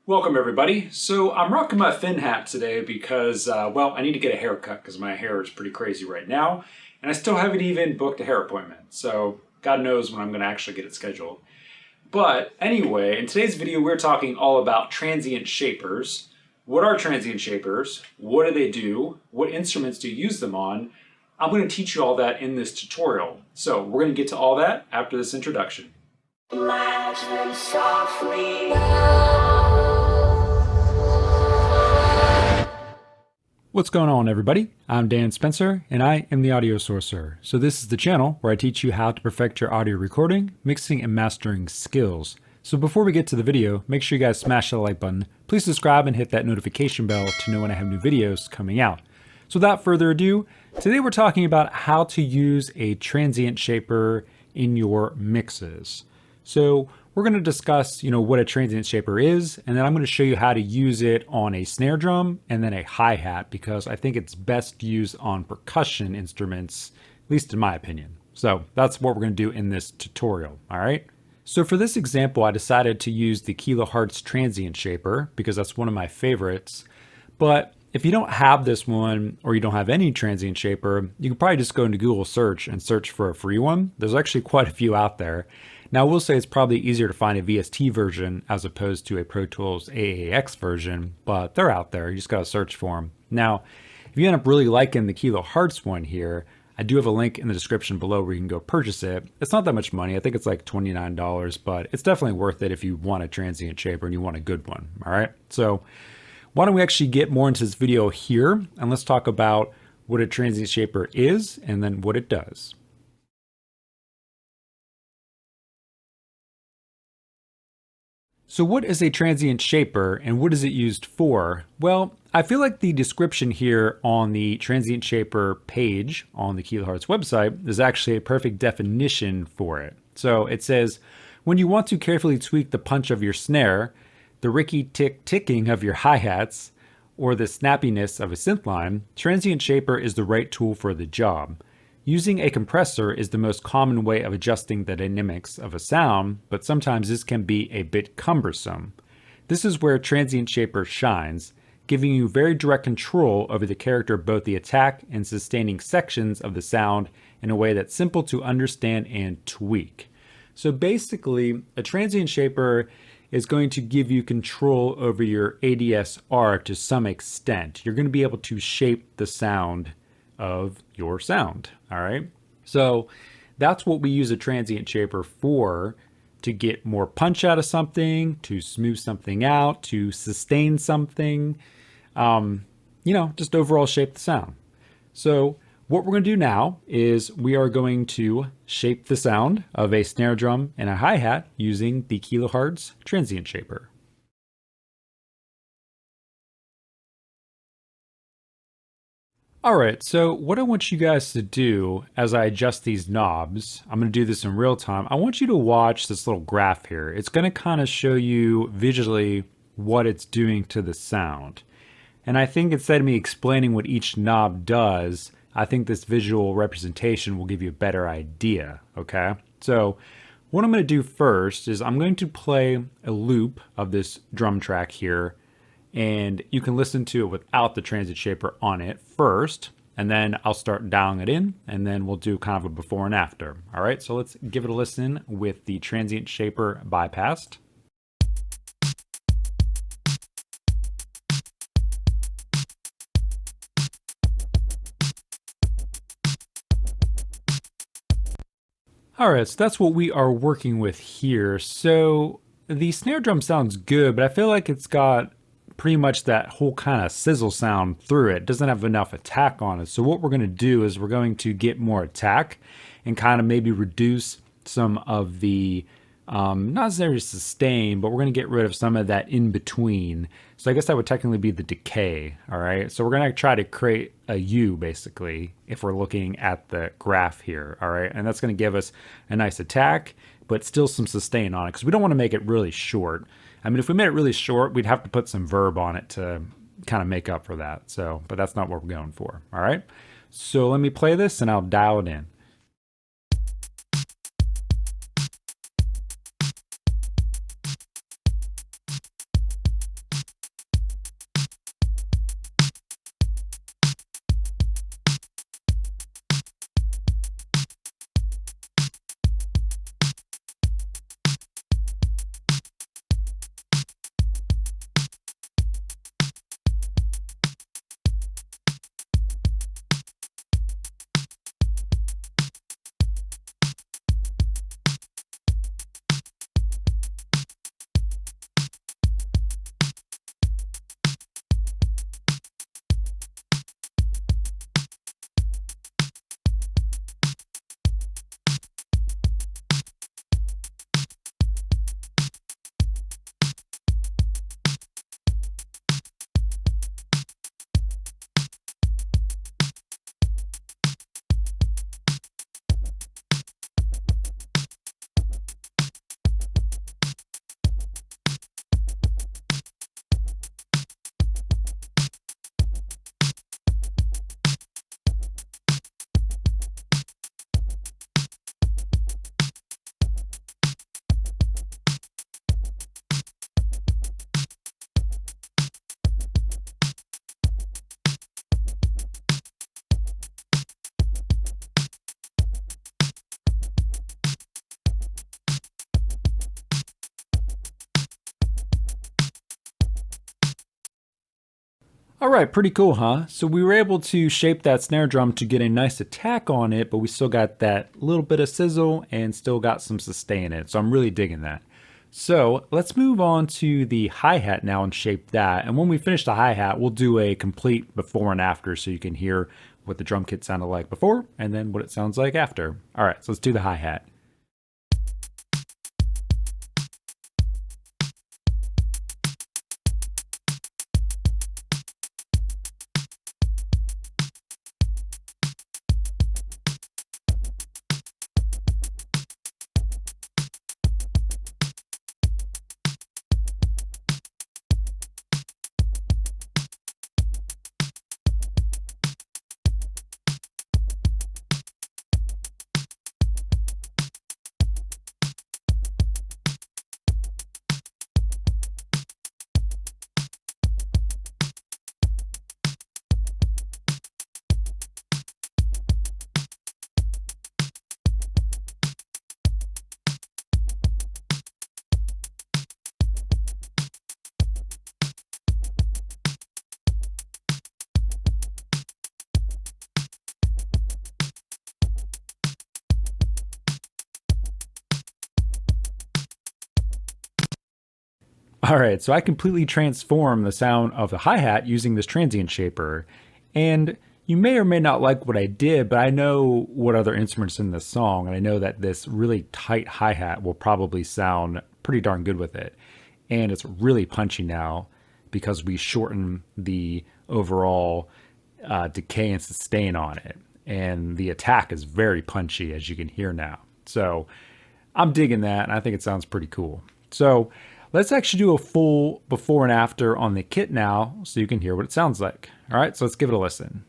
Welcome everybody. So I'm rocking my Finn hat today because, well, I need to get a haircut because my hair is pretty crazy right now. And I still haven't even booked a hair appointment. So God knows when I'm going to actually get it scheduled. But anyway, in today's video, we're talking all about transient shapers. What are transient shapers? What do they do? What instruments do you use them on? I'm going to teach you all that in this tutorial. So we're going to get to all that after this introduction. What's going on, everybody? I'm Dan Spencer, and I am the Audio Sorcerer. So this is the channel where I teach you how to perfect your audio recording, mixing, and mastering skills. So before we get to the video, make sure you guys smash the like button. Please subscribe and hit that notification bell to know when I have new videos coming out. So without further ado, today we're talking about how to use a transient shaper in your mixes. So we're going to discuss, what a transient shaper is, and then I'm going to show you how to use it on a snare drum and then a hi-hat, because I think it's best used on percussion instruments, at least in my opinion. So that's what we're going to do in this tutorial, all right? So for this example, I decided to use the Kilohearts Transient Shaper because that's one of my favorites. But if you don't have this one, or you don't have any transient shaper, you can probably just go into Google search and search for a free one. There's actually quite a few out there. Now, I will say it's probably easier to find a VST version as opposed to a Pro Tools AAX version, but they're out there. You just got to search for them. Now, if you end up really liking the Kilohearts one here, I do have a link in the description below where you can go purchase it. It's not that much money. I think it's like $29, but it's definitely worth it if you want a transient shaper and you want a good one. All right. So why don't we actually get more into this video here, and let's talk about what a transient shaper is and then what it does. So what is a transient shaper and what is it used for? Well, I feel like the description here on the transient shaper page on the Kilohearts website is actually a perfect definition for it. So it says, when you want to carefully tweak the punch of your snare, the ricky ticking of your hi-hats, or the snappiness of a synth line, transient shaper is the right tool for the job. Using a compressor is the most common way of adjusting the dynamics of a sound, but sometimes this can be a bit cumbersome. This is where transient shaper shines, giving you very direct control over the character of both the attack and sustaining sections of the sound in a way that's simple to understand and tweak. So basically, a transient shaper is going to give you control over your ADSR to some extent. You're going to be able to shape the sound of your sound, all right? So that's what we use a transient shaper for, to get more punch out of something, to smooth something out, to sustain something, just overall shape the sound. So what we're going to do now is we are going to shape the sound of a snare drum and a hi-hat using the Kilohearts Transient Shaper. Alright, so what I want you guys to do as I adjust these knobs, I'm going to do this in real time. I want you to watch this little graph here. It's going to kind of show you visually what it's doing to the sound. And I think instead of me explaining what each knob does, I think this visual representation will give you a better idea, okay? So what I'm going to do first is I'm going to play a loop of this drum track here, and you can listen to it without the transient shaper on it first, and then I'll start dialing it in, and then we'll do kind of a before and after. All right, so let's give it a listen with the transient shaper bypassed. All right, so that's what we are working with here. So the snare drum sounds good, but I feel like it's got pretty much that whole kind of sizzle sound through it. It doesn't have enough attack on it. So what we're going to do is we're going to get more attack and kind of maybe reduce some of the, not necessarily sustain, but we're going to get rid of some of that in between. So I guess that would technically be the decay. All right. So we're going to try to create a U basically, if we're looking at the graph here. All right. And that's going to give us a nice attack, but still some sustain on it, because we don't want to make it really short. I mean, if we made it really short, we'd have to put some verb on it to kind of make up for that. So, but that's not what we're going for. All right. So let me play this and I'll dial it in. All right, pretty cool, huh? So we were able to shape that snare drum to get a nice attack on it, but we still got that little bit of sizzle and still got some sustain in it. So I'm really digging that. So let's move on to the hi-hat now and shape that. And when we finish the hi-hat, we'll do a complete before and after so you can hear what the drum kit sounded like before and then what it sounds like after. All right, so let's do the hi-hat. All right, so I completely transformed the sound of the hi-hat using this transient shaper. And you may or may not like what I did, but I know what other instruments in this song, and I know that this really tight hi-hat will probably sound pretty darn good with it. And it's really punchy now because we shorten the overall decay and sustain on it. And the attack is very punchy, as you can hear now. So I'm digging that, and I think it sounds pretty cool. So let's actually do a full before and after on the kit now so you can hear what it sounds like. All right, so let's give it a listen.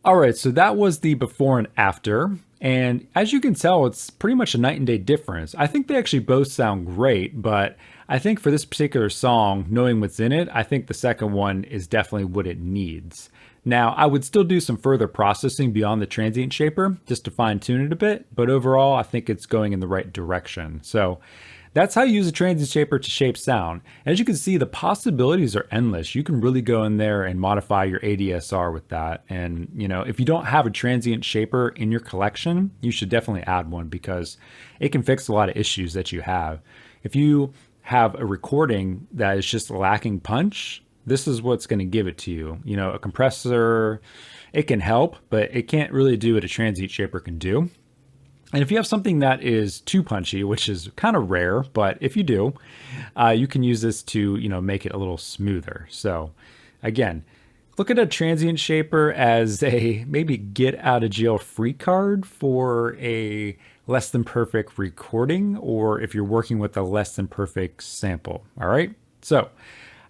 All right, so that was the before and after. And as you can tell, it's pretty much a night and day difference. I think they actually both sound great, but I think for this particular song, knowing what's in it, I think the second one is definitely what it needs. Now, I would still do some further processing beyond the transient shaper just to fine tune it a bit, but overall, I think it's going in the right direction. So that's how you use a transient shaper to shape sound. As you can see, the possibilities are endless. You can really go in there and modify your ADSR with that. And, you know, if you don't have a transient shaper in your collection, you should definitely add one because it can fix a lot of issues that you have. If you have a recording that is just lacking punch, this is what's going to give it to you. You know, a compressor, it can help, but it can't really do what a transient shaper can do. And if you have something that is too punchy, which is kind of rare, but if you do, you can use this to, you know, make it a little smoother. So again, look at a transient shaper as a maybe get out of jail free card for a less than perfect recording, or if you're working with a less than perfect sample. All right. So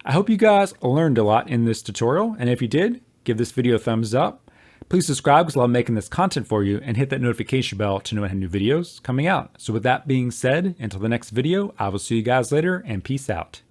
I hope you guys learned a lot in this tutorial. And if you did, give this video a thumbs up. Please subscribe because I'm making this content for you, and hit that notification bell to know when I have new videos coming out. So with that being said, until the next video, I will see you guys later, and peace out.